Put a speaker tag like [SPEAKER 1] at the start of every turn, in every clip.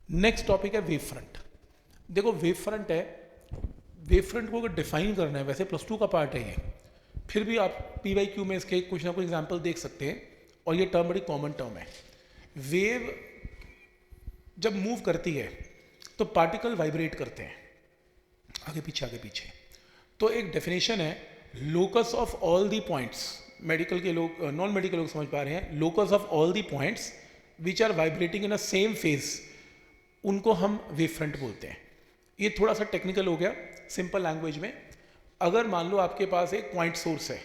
[SPEAKER 1] Next topic है wave front. देखो wave front है, वेव फ्रंट को अगर डिफाइन करना है, वैसे +2 का पार्ट है ये, फिर भी आप PYQ में इसके कुछ ना कुछ एग्जाम्पल देख सकते हैं, और ये टर्म बड़ी कॉमन टर्म है। वेव जब मूव करती है तो पार्टिकल वाइब्रेट करते हैं आगे पीछे। तो एक डेफिनेशन है, locus of all the points, medical के लोग, नॉन मेडिकल लोग समझ पा रहे हैं, locus of all the points which are vibrating in a same phase, उनको हम वेव फ्रंट बोलते हैं। ये थोड़ा सा टेक्निकल हो गया। सिंपल लैंग्वेज में, अगर मान लो आपके पास एक पॉइंट सोर्स है,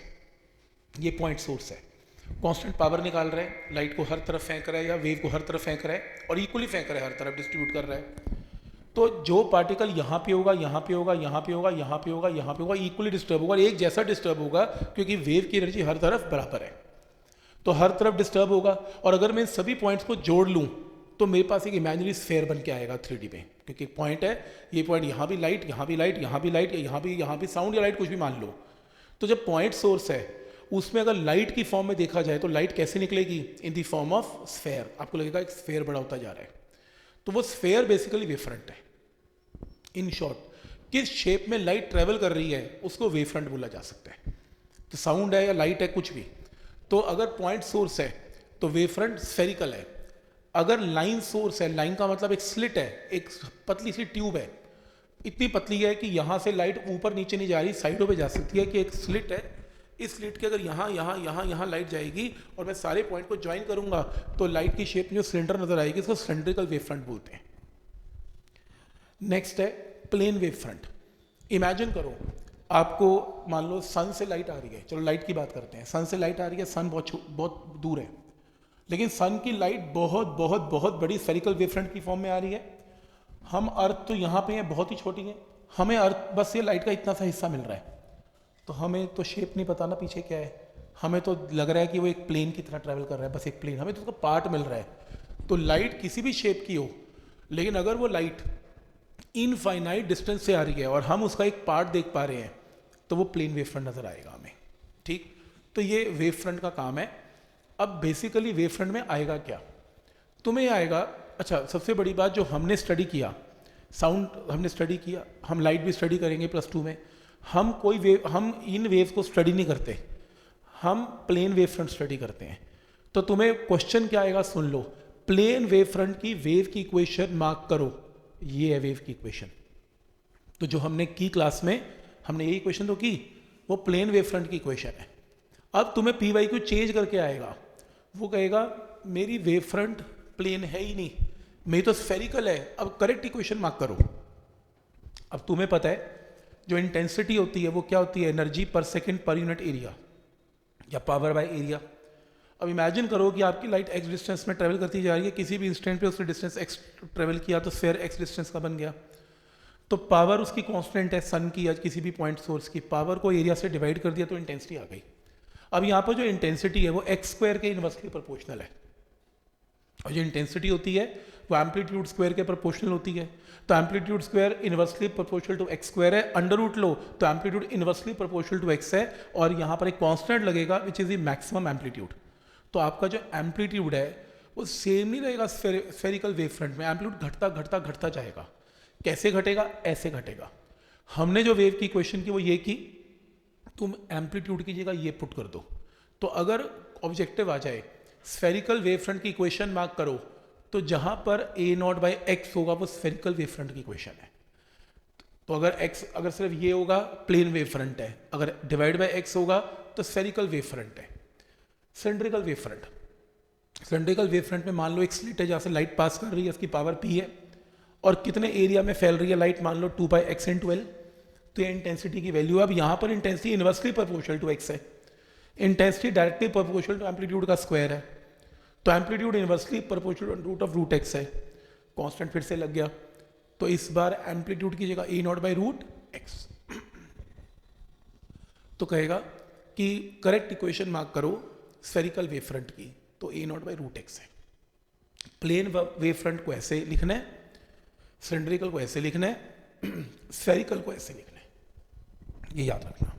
[SPEAKER 1] ये पॉइंट सोर्स है, कांस्टेंट पावर निकाल रहा है, लाइट को हर तरफ फेंक रहा है या वेव को हर तरफ फेंक रहा है, और इक्वली फेंक रहा है, हर तरफ डिस्ट्रीब्यूट कर रहा है। तो जो पार्टिकल यहाँ पे होगा, यहाँ पे होगा, यहाँ पे होगा, यहाँ पे होगा, यहाँ पे होगा, इक्वली डिस्टर्ब होगा, एक जैसा डिस्टर्ब होगा, क्योंकि वेव की एनर्जी हर तरफ बराबर है, तो हर तरफ डिस्टर्ब होगा। और अगर मैं इन सभी पॉइंट्स को जोड़ लूँ तो मेरे पास एक इमेजिनरी स्फेयर बन के आएगा 3D में, क्योंकि एक पॉइंट है, ये पॉइंट यहाँ भी लाइट, यहाँ भी लाइट, यहाँ भी लाइट, यहाँ भी साउंड या लाइट, कुछ भी मान लो। तो जब पॉइंट सोर्स है उसमें अगर लाइट की फॉर्म में देखा जाए तो लाइट कैसे निकलेगी? इन दी फॉर्म ऑफ स्फेयर। आपको लगेगा एक स्फेयर बड़ा होता जा रहा है, तो वो स्फेयर बेसिकली वेव फ्रंट है। इन शॉर्ट, किस शेप में लाइट ट्रेवल कर रही है उसको वेव फ्रंट बोला जा सकता है। तो साउंड है या लाइट है, कुछ भी। तो अगर पॉइंट सोर्स है तो वेव फ्रंट स्फेरिकल है। अगर लाइन सोर्स है, लाइन का मतलब एक स्लिट है, एक पतली सी ट्यूब है, इतनी पतली है कि यहाँ से लाइट ऊपर नीचे नहीं जा रही, साइडों पे जा सकती है, कि एक स्लिट है, इस स्लिट के अगर यहाँ लाइट जाएगी और मैं सारे पॉइंट को ज्वाइन करूंगा तो लाइट की शेप में जो सिलेंडर नजर आएगी, इसको सिलेंड्रिकल वेव फ्रंट बोलते हैं। नेक्स्ट है प्लेन वेव फ्रंट। इमेजिन करो, आपको मान लो सन से लाइट आ रही है, चलो लाइट की बात करते हैं, सन से लाइट आ रही है, सन बहुत दूर है, लेकिन सन की लाइट बहुत बड़ी स्फेरिकल वेव फ्रंट की फॉर्म में आ रही है। हम अर्थ तो यहाँ पे हैं, बहुत ही छोटी है, हमें अर्थ बस ये लाइट का इतना सा हिस्सा मिल रहा है, तो हमें तो शेप नहीं पता ना पीछे क्या है, हमें तो लग रहा है कि वो एक प्लेन की तरह ट्रैवल कर रहा है, बस एक प्लेन, हमें तो उसका पार्ट मिल रहा है। तो लाइट किसी भी शेप की हो, लेकिन अगर वो लाइट इनफाइनाइट डिस्टेंस से आ रही है और हम उसका एक पार्ट देख पा रहे हैं, तो वो प्लेन वेव फ्रंट नजर आएगा हमें। ठीक, तो ये वेव फ्रंट का काम है। अब बेसिकली वेव फ्रंट में आएगा क्या? तुम्हें आएगा, अच्छा सबसे बड़ी बात जो हमने स्टडी किया, साउंड हमने स्टडी किया, हम लाइट भी स्टडी करेंगे +2 में। हम कोई वेव, हम इन वेव को स्टडी नहीं करते, हम प्लेन वेव फ्रंट स्टडी करते हैं। तो तुम्हें क्वेश्चन क्या आएगा, सुन लो, प्लेन वेव फ्रंट की वेव की इक्वेशन मार्क करो, ये है वेव की इक्वेशन। तो जो हमने की क्लास में, हमने यही इक्वेशन तो की, वो प्लेन वेव फ्रंट की इक्वेशन है। अब तुम्हें PYQ चेंज करके आएगा, वो कहेगा मेरी वेव फ्रंट प्लेन है ही नहीं, मेरी तो स्फेरिकल है, अब करेक्ट इक्वेशन मार्क करो। अब तुम्हें पता है जो इंटेंसिटी होती है वो क्या होती है? एनर्जी पर सेकंड पर यूनिट एरिया, या पावर बाय एरिया। अब इमेजिन करो कि आपकी लाइट x डिस्टेंस में ट्रेवल करती जा रही है, किसी भी इंस्टेंट पे उसने डिस्टेंस x ट्रेवल किया तो स्फेयर x डिस्टेंस का बन गया। तो पावर उसकी कांस्टेंट है, सन की या किसी भी पॉइंट सोर्स की, पावर को एरिया से डिवाइड कर दिया तो इंटेंसिटी आ गई। अब यहाँ पर जो इंटेंसिटी है वो x² के इनवर्सली प्रोपोर्शनल है, और जो इंटेंसिटी होती है वो एम्पलीट्यूड स्क्वायर के प्रोपोर्शनल होती है। तो amplitude square inversely proportional to x² है, अंडर रूट लो तो amplitude inversely proportional to x है, और यहाँ पर एक कांस्टेंट लगेगा which is the maximum amplitude. तो आपका जो एम्पलीट्यूड है वो सेम नहीं रहेगा स्फेरिकल वेव फ्रंट में, एम्पलीट्यूड घटता जाएगा। कैसे घटेगा? ऐसे घटेगा। हमने जो वेव की इक्वेशन की वो ये की, तुम एम्पलीट्यूड की जगह ये पुट कर दो, तो अगर ऑब्जेक्टिव आ जाए स्फेरिकल वेव फ्रंट की इक्वेशन मार्क करो, तो जहां पर A0/x होगा वो स्फेरिकल वेव फ्रंट की इक्वेशन है। तो अगर सिर्फ ये होगा प्लेन वेव फ्रंट है, अगर डिवाइड बाय x होगा तो स्फेरिकल वेव फ्रंट है। Cylindrical wave front, cylindrical wave front में मान लो एक स्लिट है जहाँ से लाइट पास कर रही है, उसकी पावर p है, और कितने एरिया में फैल रही है लाइट, मान लो 2/x/12, तो ये इंटेंसिटी की वैल्यू। अब यहाँ पर intensity inversely proportional to x है, intensity directly proportional to amplitude का स्क्वायर है, तो एम्पलीट्यूड इनवर्सली प्रोपोर्शनल √x है, कांस्टेंट फिर से लग गया। तो इस बार एम्पलीट्यूड की जगह A0/√x। तो कहेगा कि करेक्ट इक्वेशन मार्क करो स्फेरिकल वेव फ्रंट की, तो A0/√x है। प्लेन वेव फ्रंट को ऐसे लिखना है, सिलेंड्रिकल को ऐसे लिखना है, स्फेरिकल को ऐसे लिखना है, ये याद रखना।